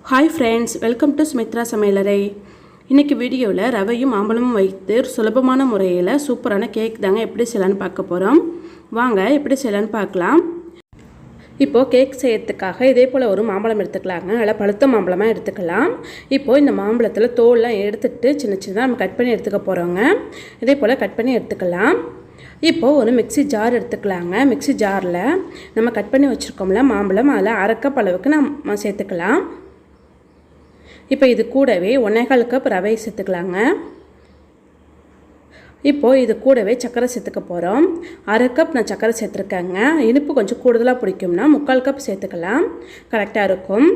Hi friends, welcome to sumithra samayalarai. இன்னைக்கு வீடியோல ரவையும் மாம்பழமும் வைத்து சுலபமான முறையில் சூப்பரான கேக் தாங்க எப்படி செய்யலாம்னு பார்க்க போறோம். வாங்க எப்படி செய்யலாம்னு பார்க்கலாம். இப்போ கேக் செய்யறதுக்காக இதே போல ஒரு மாம்பழம் எடுத்துக்கலாங்க. நல்ல பழுத்த மாம்பழமா எடுத்துக்கலாம். இப்போ இந்த மாம்பழத்துல தோல்லாம் எடுத்துட்டு சின்ன சின்னதா நம்ம கட் பண்ணி எடுத்துக்க போறோங்க. இதே போல கட் பண்ணி எடுத்துக்கலாம். இப்போ ஒரு மிக்ஸி ஜார் எடுத்துக்கலாங்க. மிக்ஸி ஜார்ல நம்ம கட் பண்ணி வச்சிருக்கோம்ல மாம்பழம் அதில் 1/2 கப் அளவுக்கு நம்ம சேர்த்துக்கலாம். இப்போ இது கூடவே 1/4 கப் ரவை சேர்த்துக்கலாங்க. இப்போ இது கூடவே சக்கரை சேர்த்துக்க போகிறோம். 1/2 கப் நான் சக்கரை சேர்த்துருக்கேங்க. இனிப்பு கொஞ்சம் கூடுதலாக பிடிக்கும்னா 3/4 கப் சேர்த்துக்கலாம், கரெக்டாக இருக்கும்.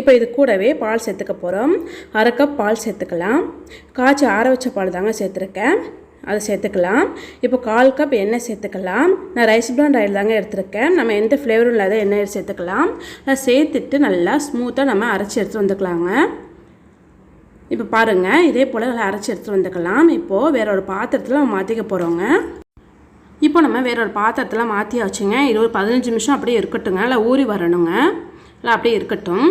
இப்போ இது கூடவே பால் சேர்த்துக்க போகிறோம். 1/2 கப் பால் சேர்த்துக்கலாம். காய்ச்சி ஆற வச்ச பால் தாங்க சேர்த்துருக்கேன், அதை சேர்த்துக்கலாம். இப்போ 1/4 கப் எண்ணெய் சேர்த்துக்கலாம். நான் ரைஸ் பிராண்ட் ஆயில் தாங்க எடுத்துருக்கேன். நம்ம எந்த ஃப்ளேவரும் இல்லாத எண்ணெய் சேர்த்துக்கலாம். நான் சேர்த்துட்டு நல்லா ஸ்மூத்தாக நம்ம அரைச்சி எடுத்துகிட்டு வந்துக்கலாங்க. இப்போ பாருங்கள், இதே போல் நல்லா அரைச்சி எடுத்துகிட்டு வந்துக்கலாம். இப்போது வேற ஒரு பாத்திரத்தில் நம்ம மாற்றிக்க போகிறோங்க. இப்போ நம்ம வேற ஒரு பாத்திரத்தில் மாற்றி வச்சுங்க. இது ஒரு 15 நிமிஷம் அப்படியே இருக்கட்டுங்க, இல்லை ஊறி வரணுங்க, இல்லை அப்படியே இருக்கட்டும்.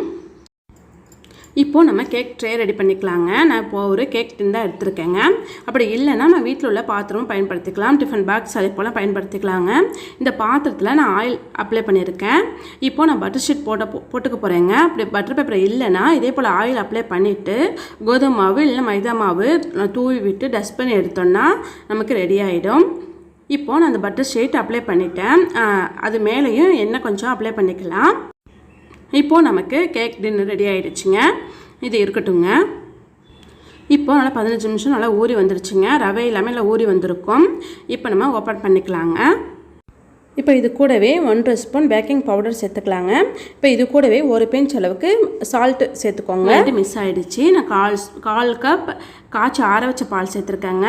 இப்போது நம்ம கேக் ட்ரே ரெடி பண்ணிக்கலாங்க. நான் இப்போது ஒரு கேக் டின் தான் எடுத்துருக்கேங்க. அப்படி இல்லைன்னா நம்ம வீட்டில் உள்ள பாத்திரமும் பயன்படுத்திக்கலாம். டிஃபன் பாக்ஸ் அதே போல் பயன்படுத்திக்கலாங்க. இந்த பாத்திரத்தில் நான் ஆயில் அப்ளை பண்ணியிருக்கேன். இப்போது நான் பட்டர் ஷீட் போட்டுக்க போகிறேங்க. அப்படி பட்டர் பேப்பர் இல்லைன்னா இதே போல் ஆயில் அப்ளை பண்ணிவிட்டு கோதுமை மாவு இல்லை மைதா மாவு தூவி விட்டு டஸ்ட் பண்ணி எடுத்தோன்னா நமக்கு ரெடி ஆகிடும். இப்போது நான் அந்த பட்டர் ஷீட் அப்ளை பண்ணிட்டேன். அது மேலேயும் எண்ணெய் கொஞ்சம் அப்ளை பண்ணிக்கலாம். இப்போது நமக்கு கேக் டின்னர் ரெடி ஆகிடுச்சுங்க. இது இருக்கட்டுங்க. இப்போது நல்லா 15 நிமிஷம் நல்லா ஊறி வந்துருச்சுங்க. ரவை எல்லாமே நல்லா ஊறி வந்திருக்கும். இப்போ நம்ம ஓப்பன் பண்ணிக்கலாங்க. இப்போ இது கூடவே 1 ஸ்பூன் பேக்கிங் பவுடர் சேர்த்துக்கலாங்க. இப்போ இது கூடவே ஒரு பிஞ்ச் அளவுக்கு சால்ட்டு சேர்த்துக்கோங்க. இது மிஸ் ஆகிடுச்சு. நான் 1/4 கப் காய்ச்சி ஆற வச்ச பால் சேர்த்துருக்கேங்க.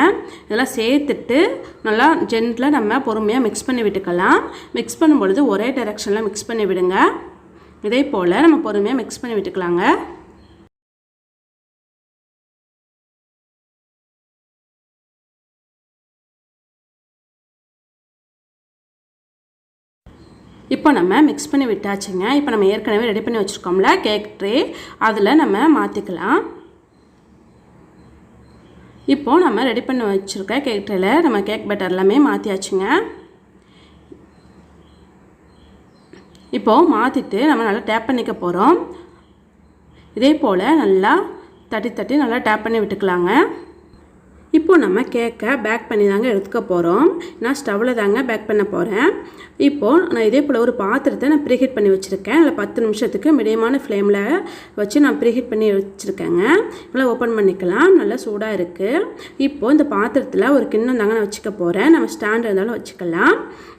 இதெல்லாம் சேர்த்துட்டு நல்லா ஜென்டில் நம்ம பொறுமையாக மிக்ஸ் பண்ணி விட்டுக்கலாம். மிக்ஸ் பண்ணும்பொழுது ஒரே டைரெக்ஷனில் மிக்ஸ் பண்ணி விடுங்க. இதே போல் நம்ம பொறுமையாக மிக்ஸ் பண்ணி விட்டுக்கலாங்க. இப்போ நம்ம மிக்ஸ் பண்ணி விட்டாச்சுங்க. இப்போ நம்ம ஏற்கனவே ரெடி பண்ணி வச்சுருக்கோம்ல கேக் ட்ரே, அதில் நம்ம மாற்றிக்கலாம். இப்போது நம்ம ரெடி பண்ணி வச்சுருக்க கேக் ட்ரேயில் நம்ம கேக் பேட்டர் எல்லாமே மாற்றியாச்சுங்க. இப்போது மாற்றிட்டு நம்ம நல்லா டேப் பண்ணிக்க போகிறோம். இதே போல் நல்லா தட்டி நல்லா டேப் பண்ணி விட்டுக்கலாங்க. இப்போது நம்ம கேக்கை பேக் பண்ணி தாங்க எடுத்துக்க போகிறோம். நான் ஸ்டவ்வில் தாங்க பேக் பண்ண போகிறேன். இப்போது நான் இதே போல் ஒரு பாத்திரத்தை நான் ப்ரீஹீட் பண்ணி வச்சுருக்கேன். அதில் 10 நிமிஷத்துக்கு மீடியமான ஃப்ளேமில் வச்சு நான் ப்ரீஹீட் பண்ணி வச்சுருக்கேங்க. நல்லா ஓப்பன் பண்ணிக்கலாம். நல்லா சூடாக இருக்குது. இப்போது இந்த பாத்திரத்தில் ஒரு கிண்ணம் தாங்க நான் வச்சுக்க போகிறேன். நம்ம ஸ்டாண்ட் இருந்தாலும் வச்சுக்கலாம்.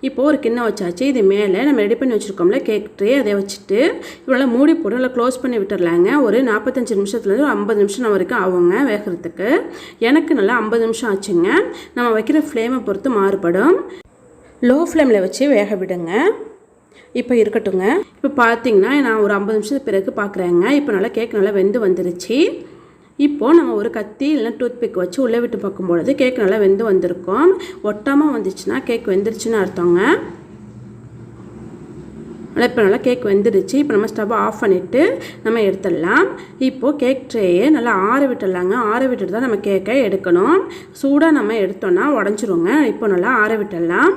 இப்போது ஒரு கிண்ணம் வச்சாச்சு. இது மேலே நம்ம ரெடி பண்ணி வச்சுருக்கோம்ல கேக் ட்ரே, அதை வச்சுட்டு இவ்வளோ மூடி போட்டு நல்லா க்ளோஸ் பண்ணி விட்டுடலாங்க. ஒரு 45 நிமிஷத்துலேருந்து 50 நிமிஷம் வரைக்கும் ஆகுங்க வேகிறதுக்கு. எனக்கு நல்லா 50 நிமிஷம் ஆச்சுங்க. நம்ம வைக்கிற ஃப்ளேமை பொறுத்து மாறுபடும். லோ ஃப்ளேமில் வச்சு வேக விடுங்க. இப்போ இருக்கட்டுங்க. இப்போ பார்த்தீங்கன்னா நான் ஒரு 50 நிமிஷத்துக்கு பிறகு பார்க்குறேங்க. இப்போ நல்லா கேக் நல்லா வெந்து வந்துருச்சு. இப்போது நம்ம ஒரு கத்தி இல்லைனா டூத் பிக் வச்சு உள்ளே விட்டு பார்க்கும்பொழுது கேக் நல்லா வெந்து வந்திருக்கும். ஒட்டாமல் வந்துச்சுன்னா கேக் வெந்துருச்சுன்னு அர்த்தங்க. இப்போ நல்லா கேக் வெந்துருச்சு. இப்போ நம்ம ஸ்டவ் ஆஃப் பண்ணிவிட்டு நம்ம எடுத்துடலாம். இப்போது கேக் ட்ரேயை நல்லா ஆற விட்டுடலாங்க. ஆற விட்டுட்டு தான் நம்ம கேக்கை எடுக்கணும். சூடாக நம்ம எடுத்தோன்னா உடஞ்சிருங்க. இப்போ நல்லா ஆற விட்டுடலாம்.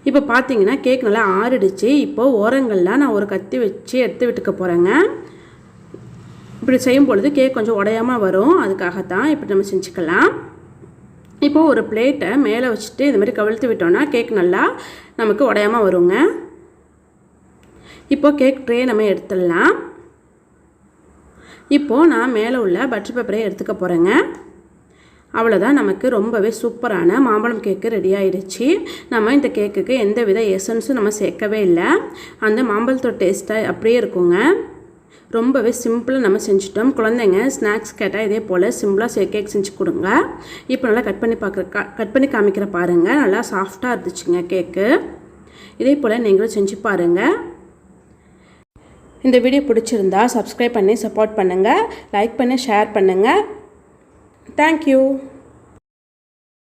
இப்போ பார்த்தீங்கன்னா கேக் நல்லா ஆறிடுச்சு. இப்போது ஓரங்கள்லாம் நான் ஒரு கத்தி வச்சு எடுத்து விட்டுக்க போகிறேங்க. இப்படி செய்யும் பொழுது கேக் கொஞ்சம் உடையாமல் வரும், அதுக்காகத்தான் இப்படி நம்ம செஞ்சுக்கலாம். இப்போது ஒரு பிளேட்டை மேலே வச்சுட்டு இது மாதிரி கவிழ்த்து விட்டோன்னா கேக் நல்லா நமக்கு உடையாமல் வருங்க. இப்போது கேக் ட்ரே நம்ம எடுத்துடலாம். இப்போது நான் மேலே உள்ள பட்டர் பேப்பரை எடுத்துக்க போகிறேங்க. அவ்வளோதான், நமக்கு ரொம்பவே சூப்பரான மாம்பழம் கேக்கு ரெடி ஆகிடுச்சு. நம்ம இந்த கேக்குக்கு எந்த வித எசன்ஸும் நம்ம சேர்க்கவே இல்லை. அந்த மாம்பழத்தோட டேஸ்ட்டாக அப்படியே இருக்குங்க. ரொம்பவே சிம்பிளாக நம்ம செஞ்சிட்டோம். குழந்தைங்க ஸ்நாக்ஸ் கேட்டால் இதே போல் சிம்பிளாக கேக் செஞ்சு கொடுங்க. இப்போ நல்லா கட் பண்ணி காமிக்கிற பாருங்கள். நல்லா சாஃப்டாக இருந்துச்சுங்க கேக்கு. இதே போல் நீங்களும் செஞ்சு பாருங்கள். இந்த வீடியோ பிடிச்சிருந்தா சப்ஸ்கிரைப் பண்ணி சப்போர்ட் பண்ணுங்கள். லைக் பண்ணி ஷேர் பண்ணுங்கள். தேங்க்யூ.